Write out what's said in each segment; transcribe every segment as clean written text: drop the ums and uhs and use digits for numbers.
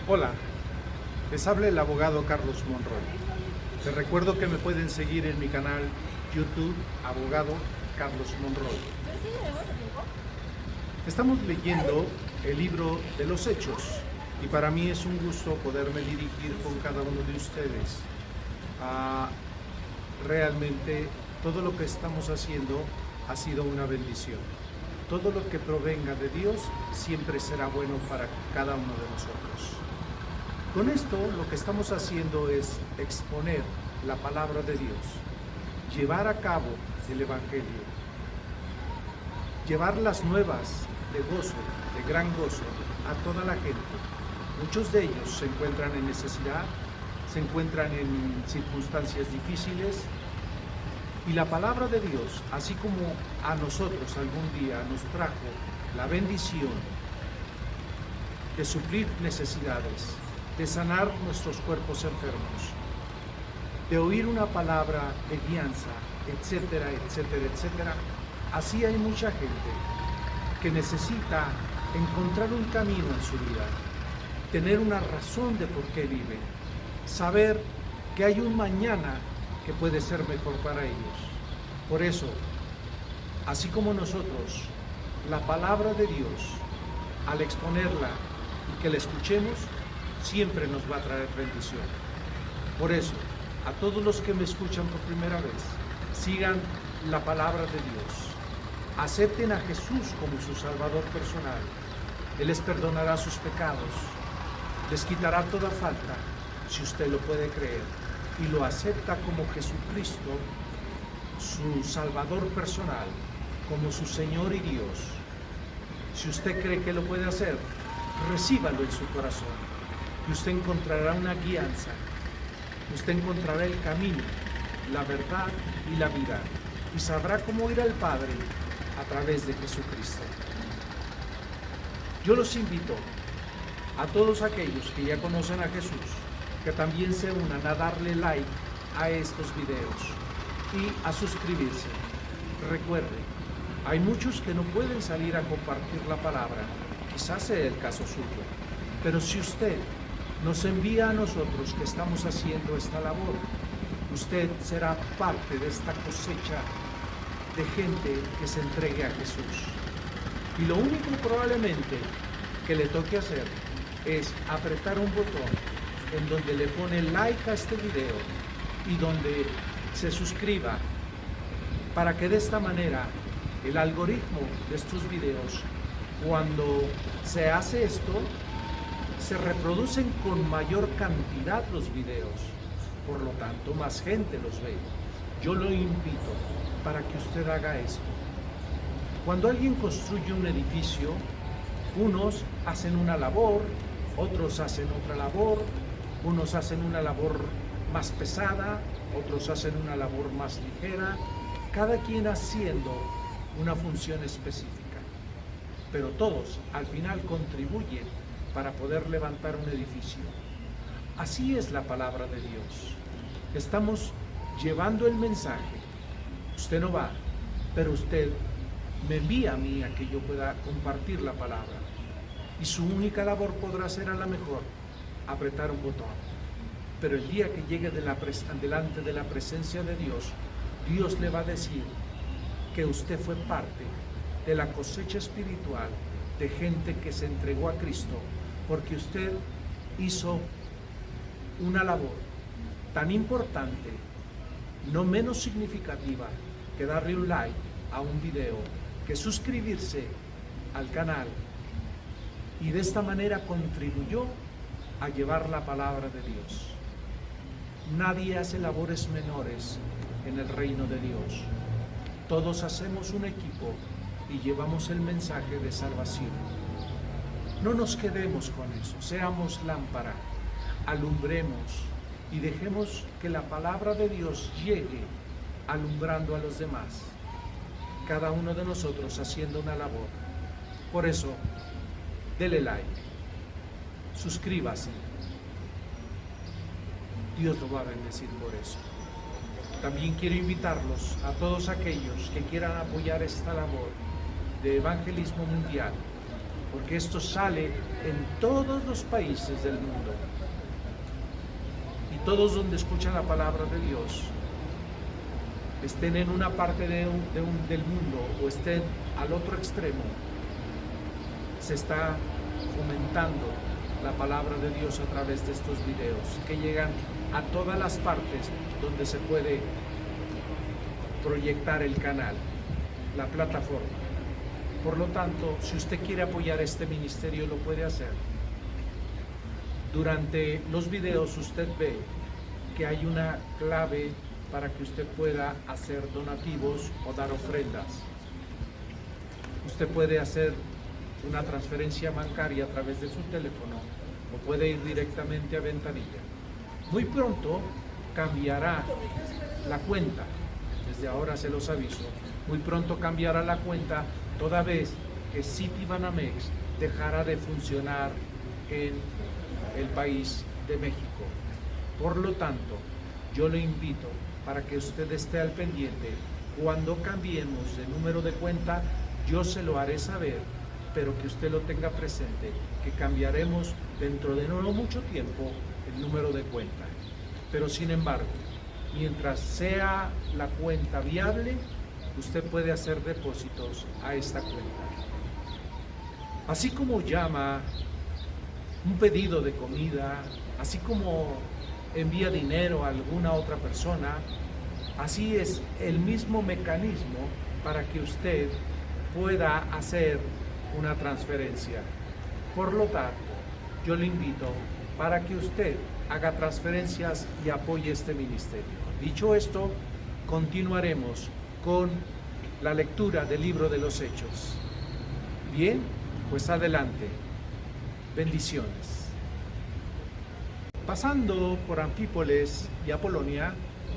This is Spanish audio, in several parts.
Hola, les habla el abogado Carlos Monroy. Les recuerdo que me pueden seguir en mi canal YouTube, Abogado Carlos Monroy. Estamos leyendo el libro de los Hechos y para mí es un gusto poderme dirigir con cada uno de ustedes. Realmente todo lo que estamos haciendo ha sido una bendición. Todo lo que provenga de Dios siempre será bueno para cada uno de nosotros. Con esto lo que estamos haciendo es exponer la palabra de Dios, llevar a cabo el Evangelio, llevar las nuevas de gozo, de gran gozo, a toda la gente. Muchos de ellos se encuentran en necesidad, se encuentran en circunstancias difíciles, y la palabra de Dios, así como a nosotros algún día nos trajo la bendición de suplir necesidades, de sanar nuestros cuerpos enfermos, de oír una palabra de guianza, etcétera, etcétera, etcétera, así hay mucha gente que necesita encontrar un camino en su vida, tener una razón de por qué vive, saber que hay un mañana que puede ser mejor para ellos. Por eso, así como nosotros, la palabra de Dios, al exponerla y que la escuchemos, siempre nos va a traer bendición. Por eso, a todos los que me escuchan por primera vez, sigan la palabra de Dios. Acepten a Jesús como su Salvador personal. Él les perdonará sus pecados, les quitará toda falta, si usted lo puede creer y lo acepta como Jesucristo, su Salvador personal, como su Señor y Dios. Si usted cree que lo puede hacer, recíbalo en su corazón y usted encontrará una guianza, usted encontrará el camino, la verdad y la vida, y sabrá cómo ir al Padre a través de Jesucristo. Yo los invito a todos aquellos que ya conocen a Jesús, que también se unan a darle like a estos videos y a suscribirse. Recuerde, hay muchos que no pueden salir a compartir la palabra, quizás sea el caso suyo, pero si usted nos envía a nosotros que estamos haciendo esta labor, usted será parte de esta cosecha de gente que se entregue a Jesús. Y lo único probablemente que le toque hacer es apretar un botón en donde le pone like a este video y donde se suscriba, para que de esta manera el algoritmo de estos videos, cuando se hace esto, se reproducen con mayor cantidad los videos, por lo tanto más gente los ve. Yo lo invito para que usted haga esto. Cuando alguien construye un edificio, unos hacen una labor, otros hacen otra labor, unos hacen una labor más pesada, otros hacen una labor más ligera, cada quien haciendo una función específica. Pero todos al final contribuyen para poder levantar un edificio. Así es la palabra de Dios. Estamos llevando el mensaje. Usted no va, pero usted me envía a mí a que yo pueda compartir la palabra. Y su única labor podrá ser a lo mejor apretar un botón. Pero el día que llegue delante de la presencia de Dios, Dios le va a decir que usted fue parte de la cosecha espiritual de gente que se entregó a Cristo, porque usted hizo una labor tan importante, no menos significativa, que darle un like a un video, que suscribirse al canal, y de esta manera contribuyó a llevar la palabra de Dios. Nadie hace labores menores en el reino de Dios. Todos hacemos un equipo y llevamos el mensaje de salvación. No nos quedemos con eso, seamos lámpara, alumbremos y dejemos que la palabra de Dios llegue alumbrando a los demás. Cada uno de nosotros haciendo una labor. Por eso, dele like, suscríbase. Dios lo va a bendecir por eso. También quiero invitarlos a todos aquellos que quieran apoyar esta labor de evangelismo mundial porque esto sale en todos los países del mundo. Y todos donde escuchan la palabra de Dios, estén en una parte del mundo o estén al otro extremo, se está fomentando la palabra de Dios a través de estos videos que llegan a todas las partes donde se puede proyectar el canal, la plataforma. Por lo tanto, si usted quiere apoyar este ministerio, lo puede hacer. Durante los videos usted ve que hay una clave para que usted pueda hacer donativos o dar ofrendas. Usted puede hacer una transferencia bancaria a través de su teléfono o puede ir directamente a Ventanilla. Muy pronto cambiará la cuenta, desde ahora se los aviso, muy pronto cambiará la cuenta toda vez que Citibanamex dejará de funcionar en el país de México. Por lo tanto, yo le invito para que usted esté al pendiente. Cuando cambiemos de número de cuenta, yo se lo haré saber, pero que usted lo tenga presente, que cambiaremos dentro de no mucho tiempo el número de cuenta. Pero sin embargo, mientras sea la cuenta viable, usted puede hacer depósitos a esta cuenta. Así como llama un pedido de comida, así como envía dinero a alguna otra persona, así es el mismo mecanismo para que usted pueda hacer una transferencia. Por lo tanto, yo le invito para que usted haga transferencias y apoye este ministerio. Dicho esto, continuaremos con la lectura del libro de los Hechos. Bien, pues adelante. Bendiciones. Pasando por Anfípolis y Apolonia,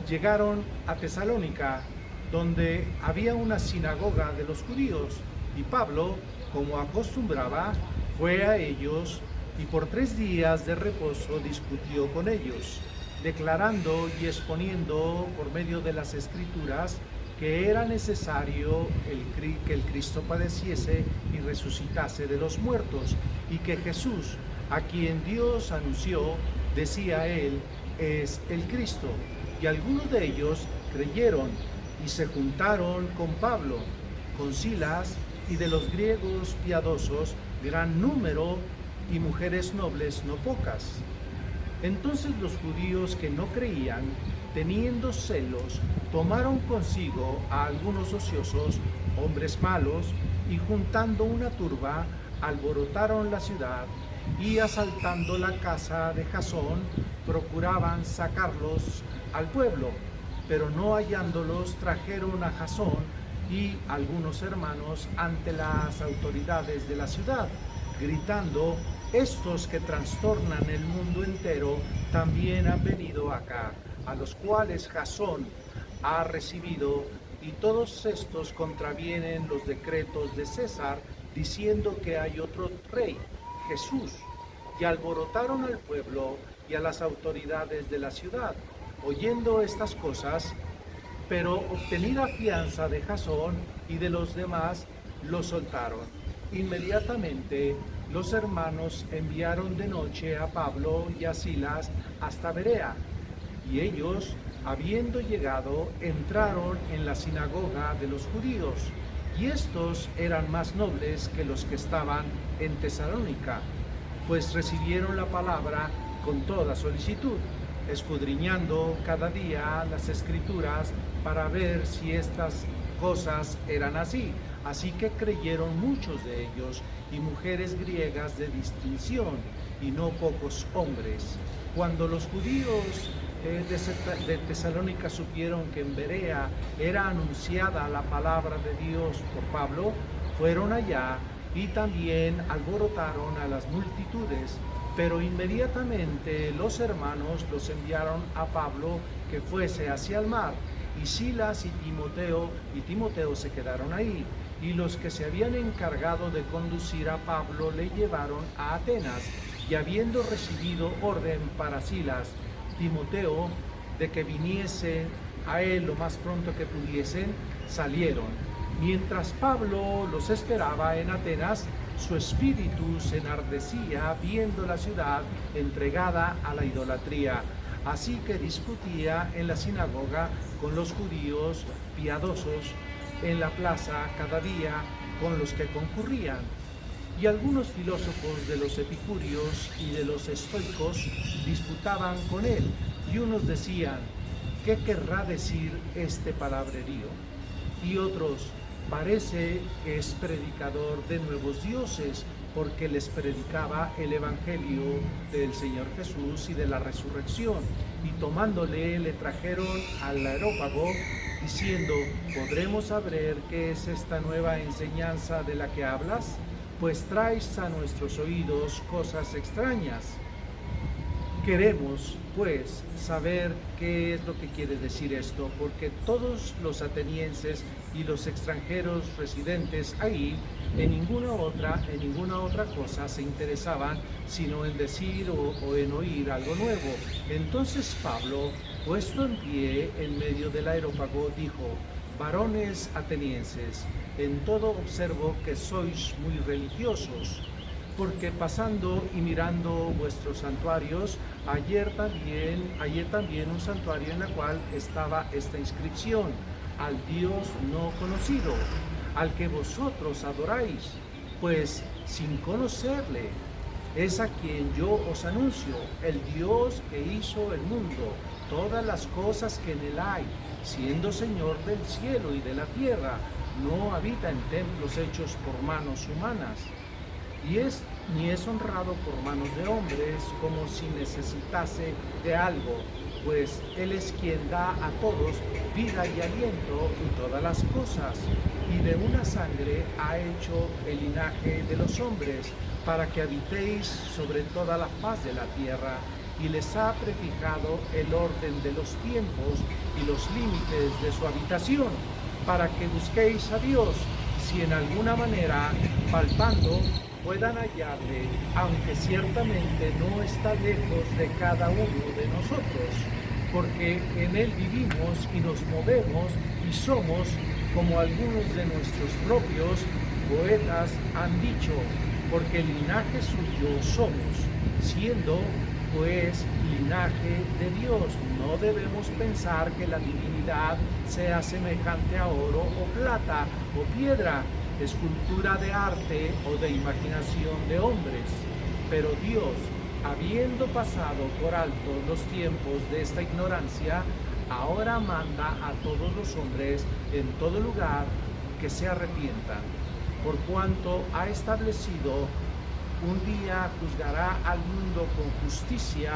llegaron a Tesalónica, donde había una sinagoga de los judíos, y Pablo, como acostumbraba, fue a ellos y por 3 días de reposo discutió con ellos, declarando y exponiendo por medio de las Escrituras que era necesario que el Cristo padeciese y resucitase de los muertos, y que Jesús, a quien Dios anunció, decía él, es el Cristo. Y algunos de ellos creyeron y se juntaron con Pablo, con Silas, y de los griegos piadosos gran número, y mujeres nobles no pocas. Entonces los judíos que no creían, teniendo celos, tomaron consigo a algunos ociosos, hombres malos, y juntando una turba, alborotaron la ciudad, y asaltando la casa de Jasón, procuraban sacarlos al pueblo, pero no hallándolos, trajeron a Jasón y algunos hermanos ante las autoridades de la ciudad, gritando: estos que trastornan el mundo entero también han venido acá, a los cuales Jasón ha recibido, y todos estos contravienen los decretos de César, diciendo que hay otro rey, Jesús. Y alborotaron al pueblo y a las autoridades de la ciudad, oyendo estas cosas. Pero obtenida fianza de Jasón y de los demás, los soltaron. Inmediatamente los hermanos enviaron de noche a Pablo y a Silas hasta Berea, y ellos, habiendo llegado, entraron en la sinagoga de los judíos, y estos eran más nobles que los que estaban en Tesalónica, pues recibieron la palabra con toda solicitud, escudriñando cada día las Escrituras para ver si estas cosas eran así. Así que creyeron muchos de ellos, y mujeres griegas de distinción, y no pocos hombres. Cuando los judíos de Tesalónica supieron que en Berea era anunciada la palabra de Dios por Pablo, fueron allá y también alborotaron a las multitudes. Pero inmediatamente los hermanos los enviaron a Pablo que fuese hacia el mar, y Silas y Timoteo se quedaron ahí, y los que se habían encargado de conducir a Pablo le llevaron a Atenas, y habiendo recibido orden para Silas, Timoteo, de que viniese a él lo más pronto que pudiesen, salieron. Mientras Pablo los esperaba en Atenas, Su espíritu se enardecía viendo la ciudad entregada a la idolatría. Así que discutía en la sinagoga con los judíos piadosos, en la plaza cada día con los que concurrían. Y algunos filósofos de los epicúreos y de los estoicos disputaban con él, y unos decían: ¿qué querrá decir este palabrerío? Y otros: parece que es predicador de nuevos dioses, porque les predicaba el evangelio del Señor Jesús y de la resurrección. Y tomándole le trajeron al Areópago, diciendo: ¿podremos saber qué es esta nueva enseñanza de la que hablas? Pues traes a nuestros oídos cosas extrañas. Queremos, pues, saber qué es lo que quiere decir esto, porque todos los atenienses y los extranjeros residentes ahí en ninguna otra cosa se interesaban sino en decir o en oír algo nuevo. Entonces Pablo, puesto en pie en medio del Areópago, dijo: varones atenienses, en todo observo que sois muy religiosos, porque pasando y mirando vuestros santuarios, ayer también un santuario en la cual estaba esta inscripción: al Dios no conocido, al que vosotros adoráis, pues sin conocerle. Es a quien yo os anuncio, el Dios que hizo el mundo, todas las cosas que en él hay, siendo Señor del cielo y de la tierra, no habita en templos hechos por manos humanas, ni es honrado por manos de hombres, como si necesitase de algo, pues Él es quien da a todos vida y aliento y todas las cosas, y de una sangre ha hecho el linaje de los hombres, para que habitéis sobre toda la faz de la tierra, y les ha prefijado el orden de los tiempos y los límites de su habitación, para que busquéis a Dios, si en alguna manera, palpando, puedan hallarle, aunque ciertamente no está lejos de cada uno de nosotros, porque en él vivimos y nos movemos y somos, como algunos de nuestros propios poetas han dicho, porque el linaje suyo somos, siendo pues linaje de Dios. No debemos pensar que la divinidad sea semejante a oro o plata o piedra, escultura de arte o de imaginación de hombres, pero Dios, habiendo pasado por alto los tiempos de esta ignorancia, ahora manda a todos los hombres en todo lugar que se arrepientan, por cuanto ha establecido un día juzgará al mundo con justicia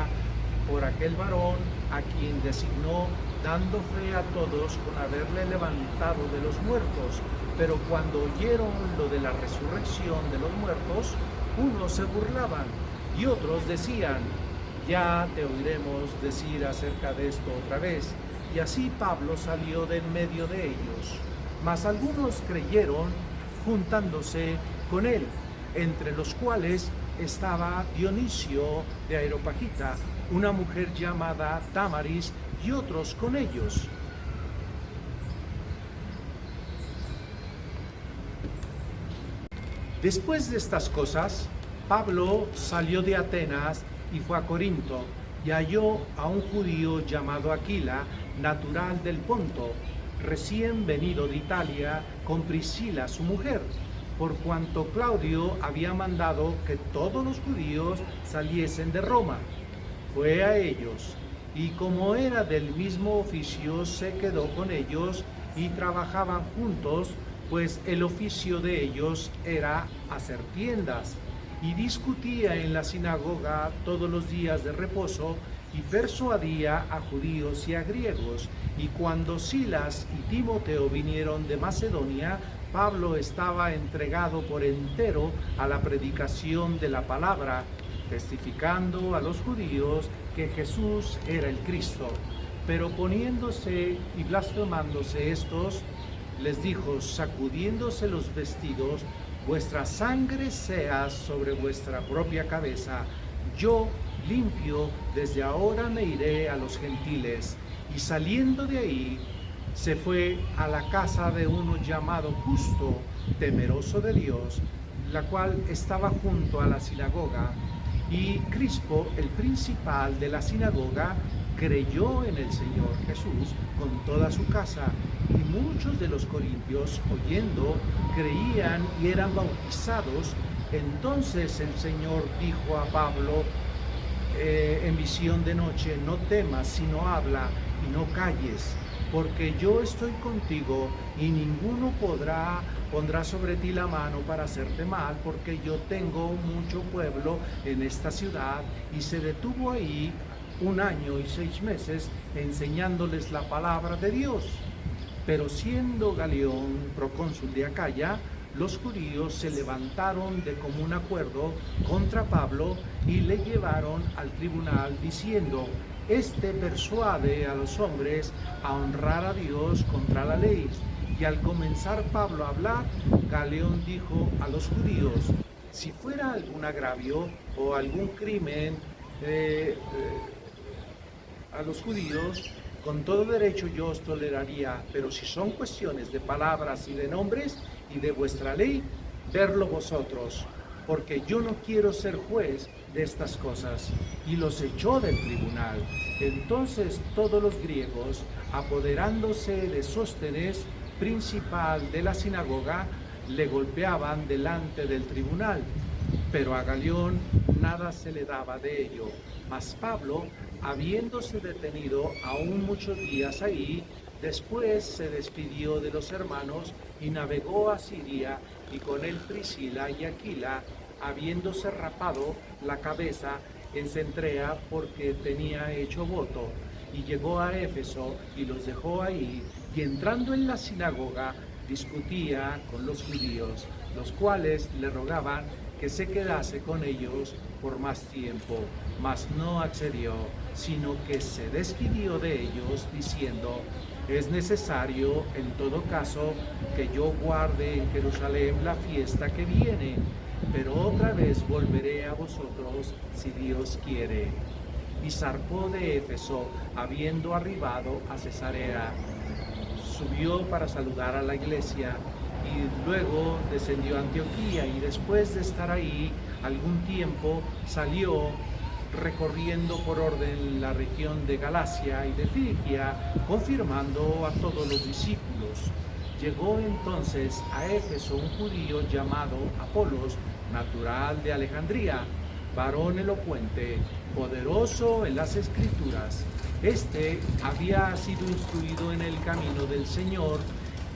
por aquel varón a quien designó, dando fe a todos con haberle levantado de los muertos. Pero cuando oyeron lo de la resurrección de los muertos, unos se burlaban y otros decían: ya te oiremos decir acerca de esto otra vez. Y así Pablo salió de en medio de ellos. Mas algunos creyeron, juntándose con él, entre los cuales estaba Dionisio de Areopagita, una mujer llamada Damaris, y otros con ellos. Después de estas cosas, Pablo salió de Atenas y fue a Corinto, y halló a un judío llamado Aquila, natural del Ponto, recién venido de Italia, con Priscila su mujer, por cuanto Claudio había mandado que todos los judíos saliesen de Roma. Fue a ellos, y como era del mismo oficio, se quedó con ellos y trabajaban juntos, pues el oficio de ellos era hacer tiendas, y discutía en la sinagoga todos los días de reposo, y persuadía a judíos y a griegos. Y cuando Silas y Timoteo vinieron de Macedonia, Pablo estaba entregado por entero a la predicación de la palabra, testificando a los judíos que Jesús era el Cristo. Pero poniéndose y blasfemándose estos, les dijo, sacudiéndose los vestidos: vuestra sangre sea sobre vuestra propia cabeza. Yo, limpio, desde ahora me iré a los gentiles. Y saliendo de ahí, se fue a la casa de uno llamado Justo, temeroso de Dios, la cual estaba junto a la sinagoga, y Crispo, el principal de la sinagoga, creyó en el Señor Jesús con toda su casa, y muchos de los corintios, oyendo, creían y eran bautizados. Entonces el Señor dijo a Pablo en visión de noche: no temas, sino habla y no calles, porque yo estoy contigo, y ninguno pondrá sobre ti la mano para hacerte mal, porque yo tengo mucho pueblo en esta ciudad. Y se detuvo ahí 1 año y 6 meses enseñándoles la palabra de Dios. Pero siendo Galión procónsul de Acaya, los judíos se levantaron de común acuerdo contra Pablo y le llevaron al tribunal diciendo: este persuade a los hombres a honrar a Dios contra la ley. Y al comenzar Pablo a hablar, Galión dijo a los judíos: si fuera algún agravio o algún crimen a los judíos, con todo derecho yo os toleraría, pero si son cuestiones de palabras y de nombres y de vuestra ley, verlo vosotros, porque yo no quiero ser juez de estas cosas. Y los echó del tribunal. Entonces todos los griegos, apoderándose de Sóstenes, principal de la sinagoga, le golpeaban delante del tribunal. Pero a Galión nada se le daba de ello. Mas Pablo, habiéndose detenido aún muchos días ahí, después se despidió de los hermanos y navegó a Siria, y con él Priscila y Aquila, habiéndose rapado la cabeza en Cencrea porque tenía hecho voto, y llegó a Éfeso y los dejó ahí, y entrando en la sinagoga discutía con los judíos, los cuales le rogaban que se quedase con ellos por más tiempo, mas no accedió, sino que se despidió de ellos diciendo: es necesario en todo caso que yo guarde en Jerusalén la fiesta que viene, pero otra vez volveré a vosotros si Dios quiere. Y zarpó de Éfeso, habiendo arribado a Cesarea, subió para saludar a la iglesia, y luego descendió a Antioquía, y después de estar ahí algún tiempo salió recorriendo por orden la región de Galacia y de Frigia, confirmando a todos los discípulos. Llegó entonces a Éfeso un judío llamado Apolos, natural de Alejandría, varón elocuente, poderoso en las Escrituras. Este había sido instruido en el camino del Señor,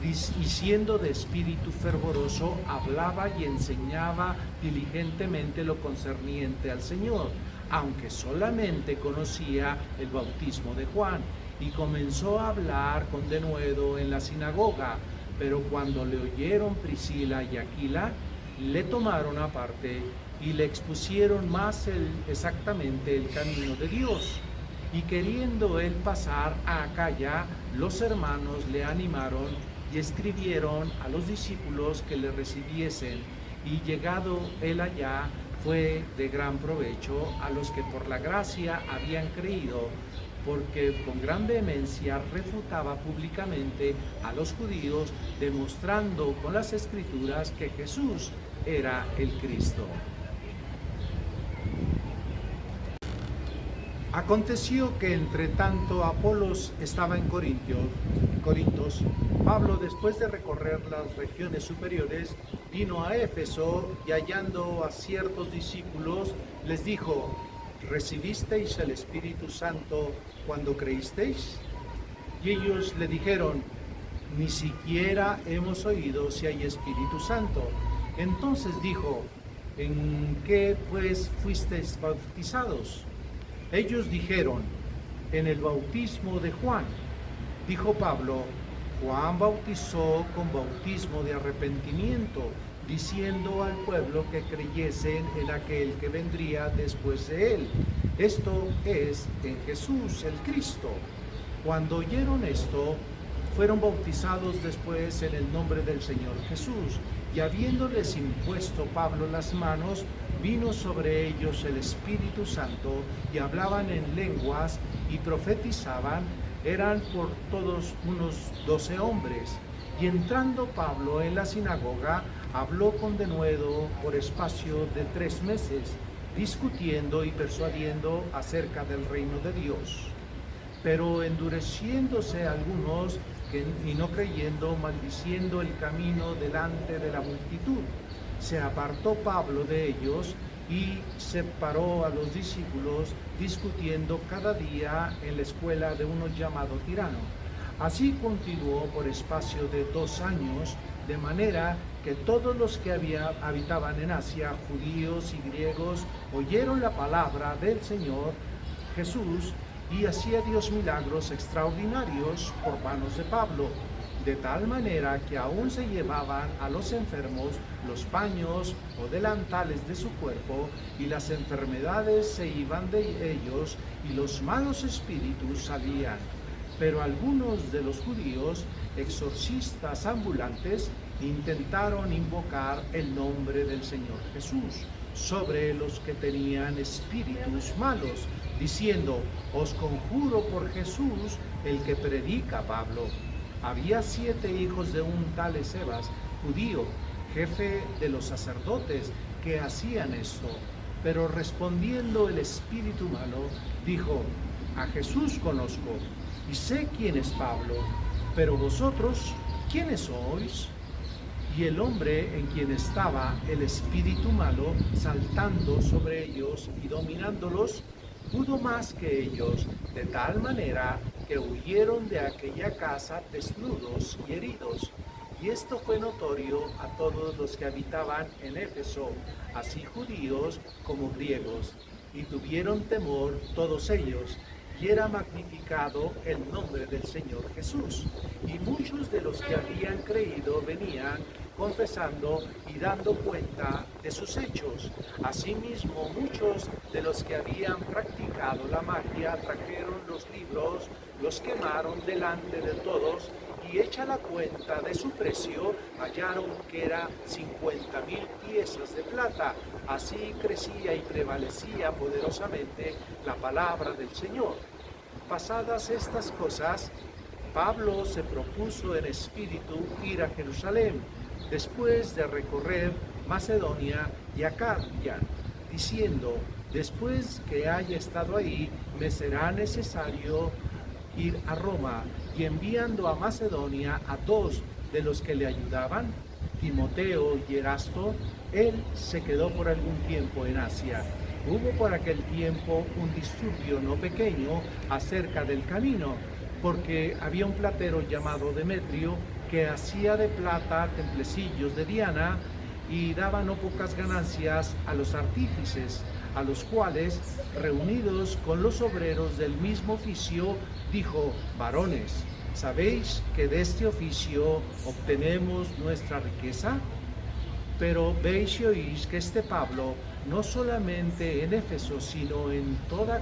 y siendo de espíritu fervoroso, hablaba y enseñaba diligentemente lo concerniente al Señor, aunque solamente conocía el bautismo de Juan, y comenzó a hablar con denuedo en la sinagoga. Pero cuando le oyeron Priscila y Aquila, le tomaron aparte y le expusieron más exactamente el camino de Dios. Y queriendo él pasar a Acaya, los hermanos le animaron y escribieron a los discípulos que le recibiesen, y llegado él allá, fue de gran provecho a los que por la gracia habían creído, porque con gran vehemencia refutaba públicamente a los judíos, demostrando con las Escrituras que Jesús era el Cristo. Aconteció que entre tanto Apolos estaba en Corintos, Pablo, después de recorrer las regiones superiores, vino a Éfeso, y hallando a ciertos discípulos, les dijo: ¿recibisteis el Espíritu Santo cuando creísteis? Y ellos le dijeron: ni siquiera hemos oído si hay Espíritu Santo. Entonces dijo: ¿en qué pues fuisteis bautizados? Ellos dijeron: en el bautismo de Juan. Dijo Pablo: Juan bautizó con bautismo de arrepentimiento, diciendo al pueblo que creyesen en aquel que vendría después de él, esto es, en Jesús el Cristo. Cuando oyeron esto, fueron bautizados después en el nombre del Señor Jesús, y habiéndoles impuesto Pablo las manos, vino sobre ellos el Espíritu Santo, y hablaban en lenguas y profetizaban. Eran por todos unos 12 hombres. Y entrando Pablo en la sinagoga, habló con denuedo por espacio de 3 meses, discutiendo y persuadiendo acerca del reino de Dios. Pero endureciéndose algunos y no creyendo, maldiciendo el camino delante de la multitud, se apartó Pablo de ellos y separó a los discípulos, discutiendo cada día en la escuela de uno llamado Tirano. Así continuó por espacio de 2 años, de manera que todos los que habitaban en Asia, judíos y griegos, oyeron la palabra del Señor Jesús, y hacía Dios milagros extraordinarios por manos de Pablo, de tal manera que aún se llevaban a los enfermos los paños o delantales de su cuerpo, y las enfermedades se iban de ellos, y los malos espíritus salían. Pero algunos de los judíos, exorcistas ambulantes, intentaron invocar el nombre del Señor Jesús sobre los que tenían espíritus malos, diciendo: os conjuro por Jesús, el que predica Pablo. Había 7 hijos de un tal Escevas, judío, jefe de los sacerdotes, que hacían esto. Pero respondiendo el espíritu malo, dijo: a Jesús conozco, y sé quién es Pablo, pero vosotros, ¿quiénes sois? Y el hombre en quien estaba el espíritu malo, saltando sobre ellos y dominándolos, pudo más que ellos, de tal manera que huyeron de aquella casa desnudos y heridos. Y esto fue notorio a todos los que habitaban en Éfeso, así judíos como griegos, y tuvieron temor todos ellos, y era magnificado el nombre del Señor Jesús. Y muchos de los que habían creído venían confesando y dando cuenta de sus hechos. Asimismo, muchos de los que habían practicado la magia trajeron los libros, los quemaron delante de todos, y hecha la cuenta de su precio, hallaron que era 50,000 piezas de plata. Así crecía y prevalecía poderosamente la palabra del Señor. Pasadas estas cosas, Pablo se propuso en espíritu ir a Jerusalén, después de recorrer Macedonia y Acaya, diciendo: después que haya estado ahí, me será necesario ir a Roma. Y enviando a Macedonia a 2 de los que le ayudaban, Timoteo y Erasto, él se quedó por algún tiempo en Asia. Hubo por aquel tiempo un disturbio no pequeño acerca del camino, porque había un platero llamado Demetrio que hacía de plata templecillos de Diana, y daba no pocas ganancias a los artífices, a los cuales, reunidos con los obreros del mismo oficio, dijo: varones, ¿sabéis que de este oficio obtenemos nuestra riqueza? Pero veis y oís que este Pablo, no solamente en Éfeso, sino en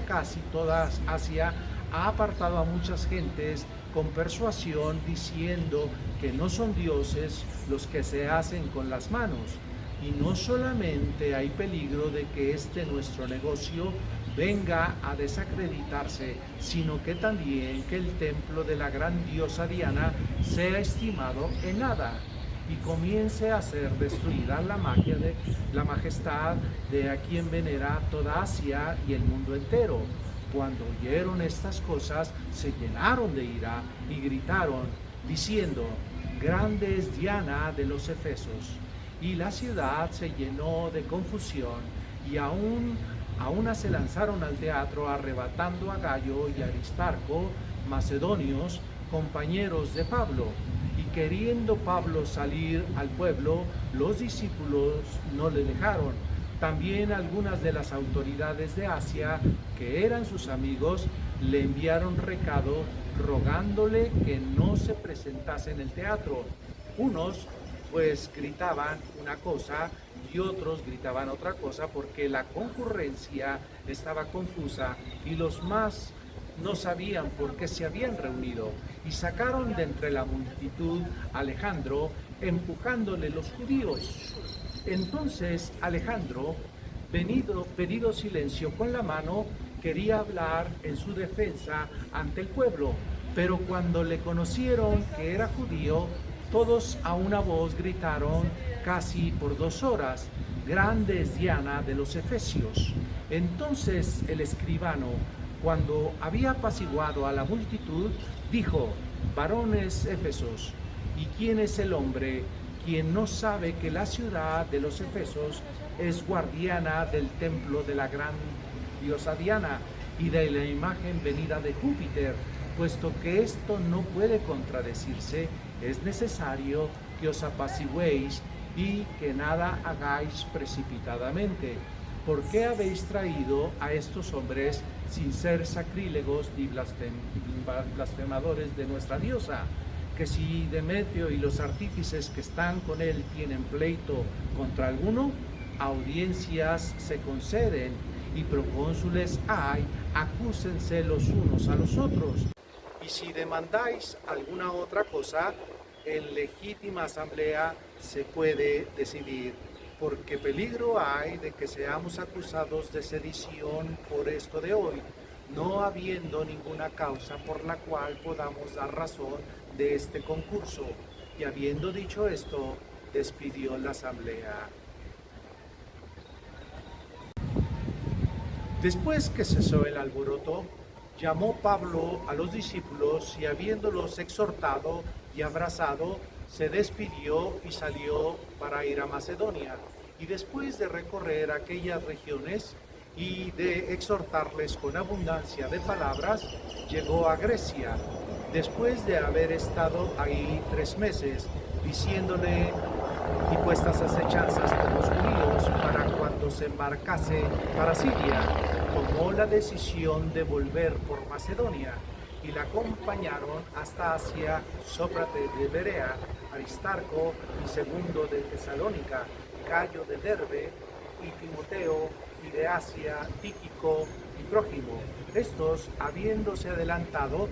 casi toda Asia, ha apartado a muchas gentes con persuasión, diciendo que no son dioses los que se hacen con las manos. Y no solamente hay peligro de que este nuestro negocio venga a desacreditarse, sino que también que el templo de la gran diosa Diana sea estimado en nada, y comience a ser destruida la majestad de a quien venera toda Asia y el mundo entero. Cuando oyeron estas cosas, se llenaron de ira y gritaron, diciendo: grande es Diana de los Efesos. Y la ciudad se llenó de confusión, y aún se lanzaron al teatro, arrebatando a Gayo y Aristarco, macedonios, compañeros de Pablo. Y queriendo Pablo salir al pueblo, los discípulos no le dejaron. También algunas de las autoridades de Asia, que eran sus amigos, le enviaron recado rogándole que no se presentase en el teatro. Unos pues gritaban una cosa y otros gritaban otra cosa, porque la concurrencia estaba confusa y los más no sabían por qué se habían reunido, y sacaron de entre la multitud a Alejandro, empujándole los judíos. Entonces Alejandro, pedido silencio con la mano, quería hablar en su defensa ante el pueblo, pero cuando le conocieron que era judío, todos a una voz gritaron casi por 2 horas. Grande es Diana de los Efesios. Entonces el escribano, cuando había apaciguado a la multitud, dijo: varones Éfesos, ¿y quién es el hombre quien no sabe que la ciudad de los Efesos es guardiana del templo de la gran diosa Diana y de la imagen venida de Júpiter? Puesto que esto no puede contradecirse, es necesario que os apaciguéis y que nada hagáis precipitadamente. ¿Por qué habéis traído a estos hombres sin ser sacrílegos ni blasfemadores de nuestra diosa? Que si Demetrio y los artífices que están con él tienen pleito contra alguno, audiencias se conceden y procónsules hay, acúsense los unos a los otros. Y si demandáis alguna otra cosa, en legítima asamblea se puede decidir, porque peligro hay de que seamos acusados de sedición por esto de hoy, no habiendo ninguna causa por la cual podamos dar razón de este concurso. Y habiendo dicho esto, despidió la asamblea. Después que cesó el alboroto, llamó Pablo a los discípulos y habiéndolos exhortado y abrazado, se despidió y salió para ir a Macedonia. Y después de recorrer aquellas regiones y de exhortarles con abundancia de palabras, llegó a Grecia, después de haber estado ahí 3 meses, diciéndole y puestas acechanzas con los judíos para cuando se embarcase para Siria, tomó la decisión de volver por Macedonia, y la acompañaron hasta Asia Sócrates de Berea, Aristarco y Segundo de Tesalónica, Gayo de Derbe y Timoteo, y de Asia Tíquico y Trófimo. Estos, habiéndose adelantado,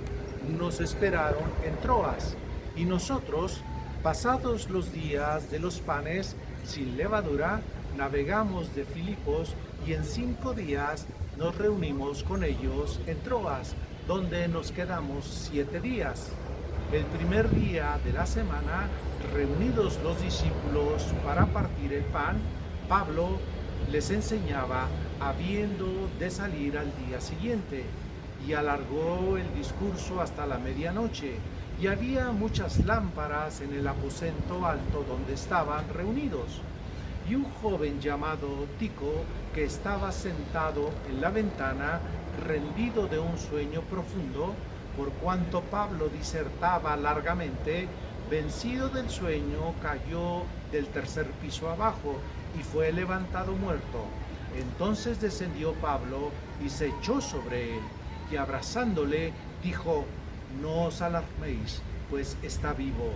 nos esperaron en Troas, y nosotros, pasados los días de los panes sin levadura, navegamos de Filipos y en 5 días nos reunimos con ellos en Troas, donde nos quedamos 7 días. El primer día de la semana, reunidos los discípulos para partir el pan, Pablo les enseñaba, habiendo de salir al día siguiente, y alargó el discurso hasta la medianoche, y había muchas lámparas en el aposento alto donde estaban reunidos. Y un joven llamado Tico, que estaba sentado en la ventana, rendido de un sueño profundo, por cuanto Pablo disertaba largamente, vencido del sueño, cayó del 3er piso abajo y fue levantado muerto. Entonces descendió Pablo y se echó sobre él, y abrazándole dijo: no os alarméis, pues está vivo.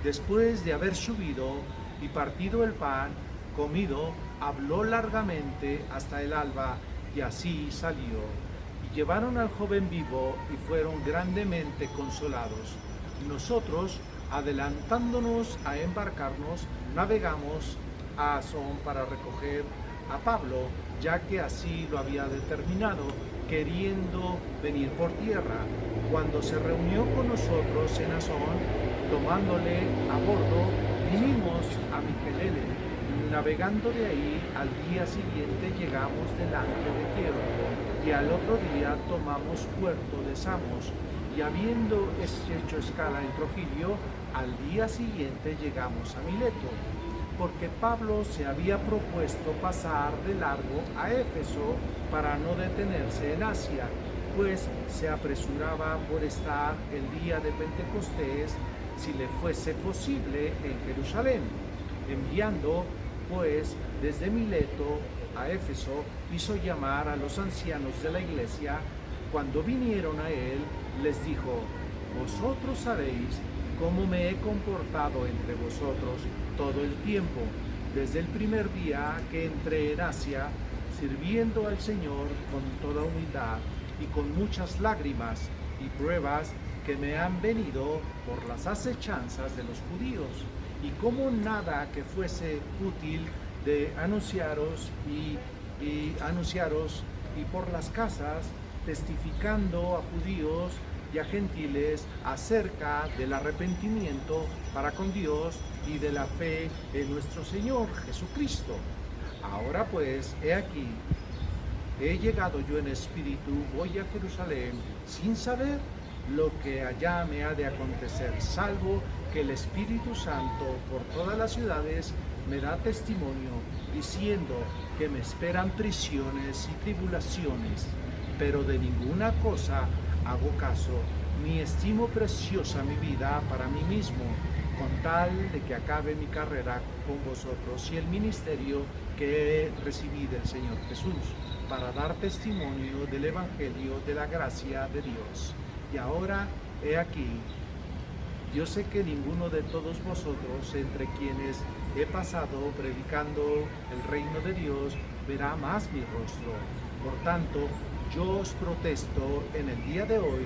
Después de haber subido y partido el pan, comido, habló largamente hasta el alba, y así salió. Y llevaron al joven vivo y fueron grandemente consolados. Nosotros, adelantándonos a embarcarnos, navegamos a Asón para recoger a Pablo, ya que así lo había determinado, queriendo venir por tierra. Cuando se reunió con nosotros en Asón, tomándole a bordo, vinimos a Miquelene. Navegando de ahí, al día siguiente llegamos delante de Tiro, y al otro día tomamos puerto de Samos, y habiendo hecho escala en Trogilio, al día siguiente llegamos a Mileto, porque Pablo se había propuesto pasar de largo a Éfeso para no detenerse en Asia, pues se apresuraba por estar el día de Pentecostés, si le fuese posible, en Jerusalén. Enviando pues desde Mileto a Éfeso, hizo llamar a los ancianos de la iglesia. Cuando vinieron a él, les dijo: vosotros sabéis cómo me he comportado entre vosotros todo el tiempo, desde el primer día que entré en Asia, sirviendo al Señor con toda humildad y con muchas lágrimas y pruebas que me han venido por las acechanzas de los judíos, y como nada que fuese útil de anunciaros y por las casas, testificando a judíos y a gentiles acerca del arrepentimiento para con Dios y de la fe en nuestro Señor Jesucristo. Ahora pues, he aquí, he llegado yo en espíritu, voy a Jerusalén sin saber lo que allá me ha de acontecer, salvo que el Espíritu Santo por todas las ciudades me da testimonio, diciendo que me esperan prisiones y tribulaciones, pero de ninguna cosa hago caso, ni estimo preciosa mi vida para mí mismo, con tal de que acabe mi carrera con vosotros y el ministerio que he recibido del Señor Jesús, para dar testimonio del Evangelio de la gracia de Dios. Y ahora, he aquí, yo sé que ninguno de todos vosotros, entre quienes he pasado predicando el reino de Dios, verá más mi rostro. Por tanto, yo os protesto en el día de hoy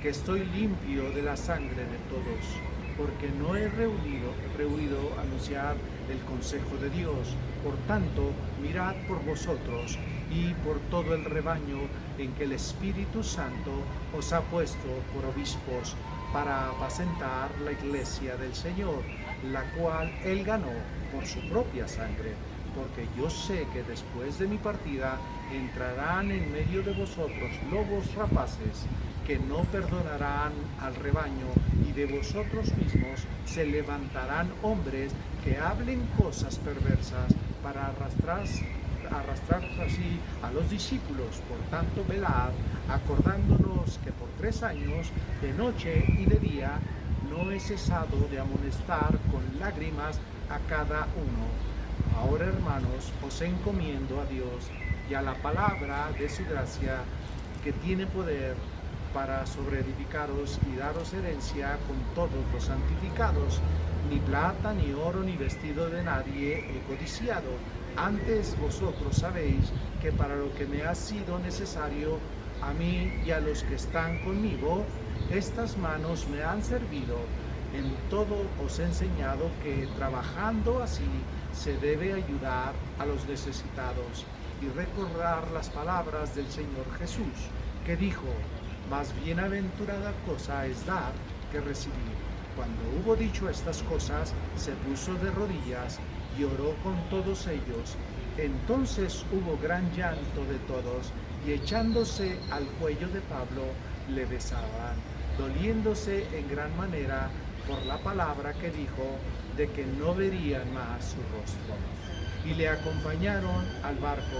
que estoy limpio de la sangre de todos, porque no he rehuido anunciar el consejo de Dios. Por tanto, mirad por vosotros y por todo el rebaño en que el Espíritu Santo os ha puesto por obispos para apacentar la iglesia del Señor, la cual Él ganó por su propia sangre. Porque yo sé que después de mi partida entrarán en medio de vosotros lobos rapaces, que no perdonarán al rebaño, y de vosotros mismos se levantarán hombres que hablen cosas perversas para arrastrar así a los discípulos. Por tanto, velad, acordándonos que por 3 años, de noche y de día, no he cesado de amonestar con lágrimas a cada uno. Ahora, hermanos, os encomiendo a Dios y a la palabra de su gracia, que tiene poder para sobreedificaros y daros herencia con todos los santificados. Ni plata, ni oro, ni vestido de nadie he codiciado. Antes vosotros sabéis que para lo que me ha sido necesario, a mí y a los que están conmigo, estas manos me han servido. En todo os he enseñado que trabajando así se debe ayudar a los necesitados y recordar las palabras del Señor Jesús, que dijo: más bienaventurada cosa es dar que recibir. Cuando hubo dicho estas cosas, se puso de rodillas y oró con todos ellos. Entonces hubo gran llanto de todos, y echándose al cuello de Pablo, le besaban, doliéndose en gran manera por la palabra que dijo, de que no verían más su rostro. Y le acompañaron al barco,